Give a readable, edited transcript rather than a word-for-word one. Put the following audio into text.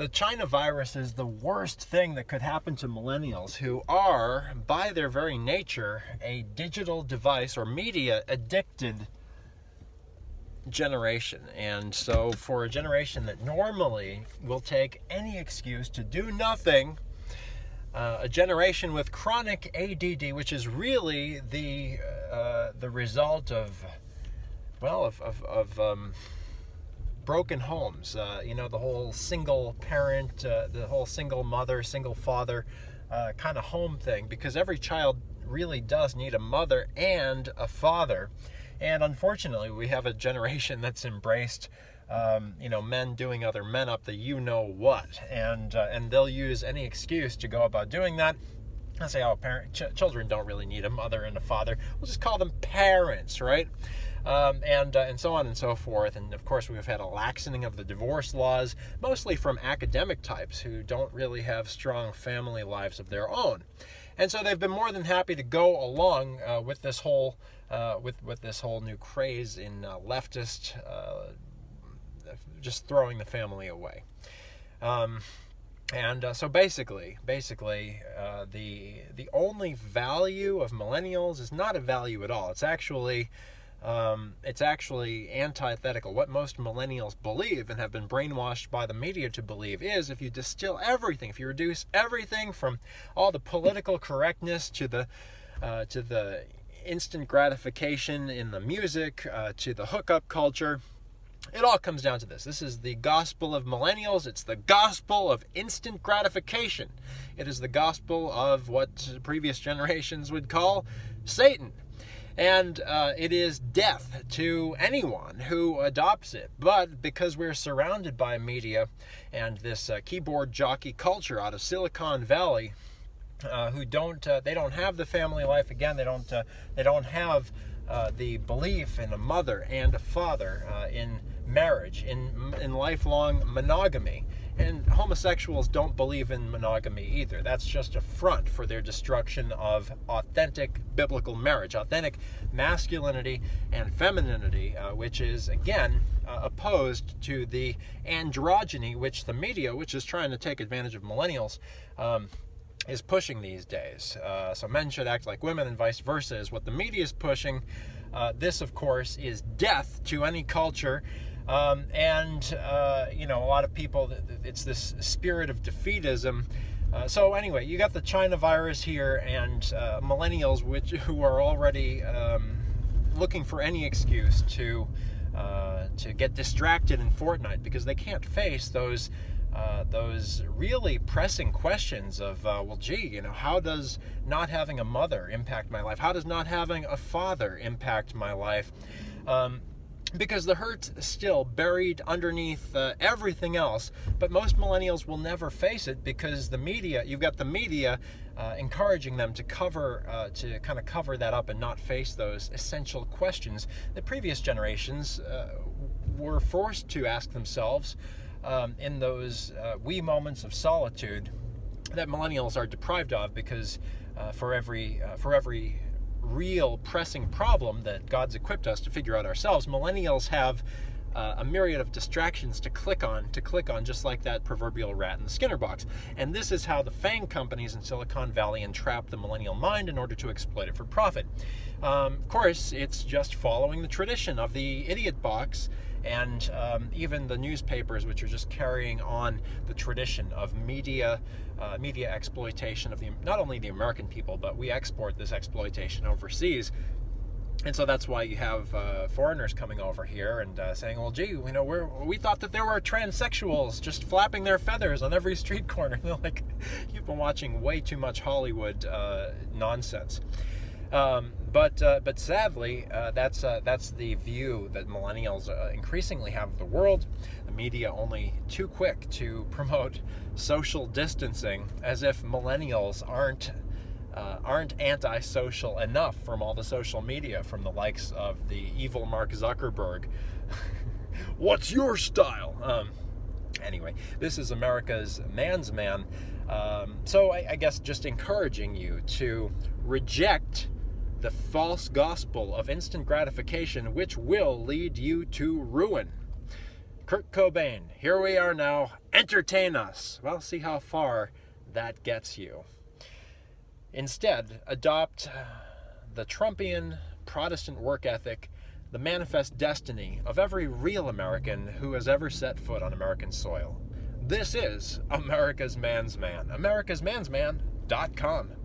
The China virus is the worst thing that could happen to millennials, who are, by their very nature, a digital device or media addicted generation. And so for a generation that normally will take any excuse to do nothing, a generation with chronic ADD, which is really the result of broken homes. The whole single parent, the whole single mother, single father kind of home thing, because every child really does need a mother and a father. And unfortunately, we have a generation that's embraced, men doing other men up the you-know-what. And they'll use any excuse to go about doing that. I'll say, children don't really need a mother and a father. We'll just call them parents, right? And so on and so forth. And of course, we've had a laxening of the divorce laws, mostly from academic types who don't really have strong family lives of their own. And so they've been more than happy to go along with this whole new craze in leftist, just throwing the family away. So basically, the only value of millennials is not a value at all. It's actually antithetical. What most millennials believe and have been brainwashed by the media to believe is, if you distill everything, if you reduce everything from all the political correctness to the instant gratification in the music, to the hookup culture, it all comes down to this. This is the gospel of millennials. It's the gospel of instant gratification. It is the gospel of what previous generations would call Satan. And it is death to anyone who adopts it. But because we're surrounded by media and this keyboard jockey culture out of Silicon Valley, who don't have the family life. Again, they don't have the belief in a mother and a father, in marriage, in lifelong monogamy. And homosexuals don't believe in monogamy either. That's just a front for their destruction of authentic biblical marriage, authentic masculinity and femininity, which is, again, opposed to the androgyny which the media, which is trying to take advantage of millennials, is pushing these days. So men should act like women and vice versa is what the media is pushing. This, of course, is death to any culture. A lot of people, it's this spirit of defeatism. So anyway, you got the China virus here, and millennials who are already looking for any excuse to get distracted in Fortnite, because they can't face those really pressing questions of, how does not having a mother impact my life? How does not having a father impact my life? Because the hurt's still buried underneath everything else, but most millennials will never face it, because you've got the media encouraging them to cover that up and not face those essential questions that previous generations were forced to ask themselves in those wee moments of solitude that millennials are deprived of, because for every real pressing problem that God's equipped us to figure out ourselves, millennials have a myriad of distractions to click on, just like that proverbial rat in the Skinner box. And this is how the FANG companies in Silicon Valley entrap the millennial mind in order to exploit it for profit. Of course, it's just following the tradition of the idiot box, and even the newspapers, which are just carrying on the tradition of media exploitation of not only the American people, but we export this exploitation overseas. And so that's why you have foreigners coming over here and saying, well, gee, we thought that there were transsexuals just flapping their feathers on every street corner. And they're like, you've been watching way too much Hollywood nonsense. But sadly, that's the view that millennials increasingly have of the world. The media only too quick to promote social distancing, as if millennials aren't antisocial enough from all the social media, from the likes of the evil Mark Zuckerberg. What's your style? Anyway, this is America's Man's Man. So I guess just encouraging you to reject the false gospel of instant gratification, which will lead you to ruin. Kurt Cobain, here we are now, entertain us. Well, see how far that gets you. Instead, adopt the Trumpian Protestant work ethic, the manifest destiny of every real American who has ever set foot on American soil. This is America's Man's Man, AmericasMansMan.con.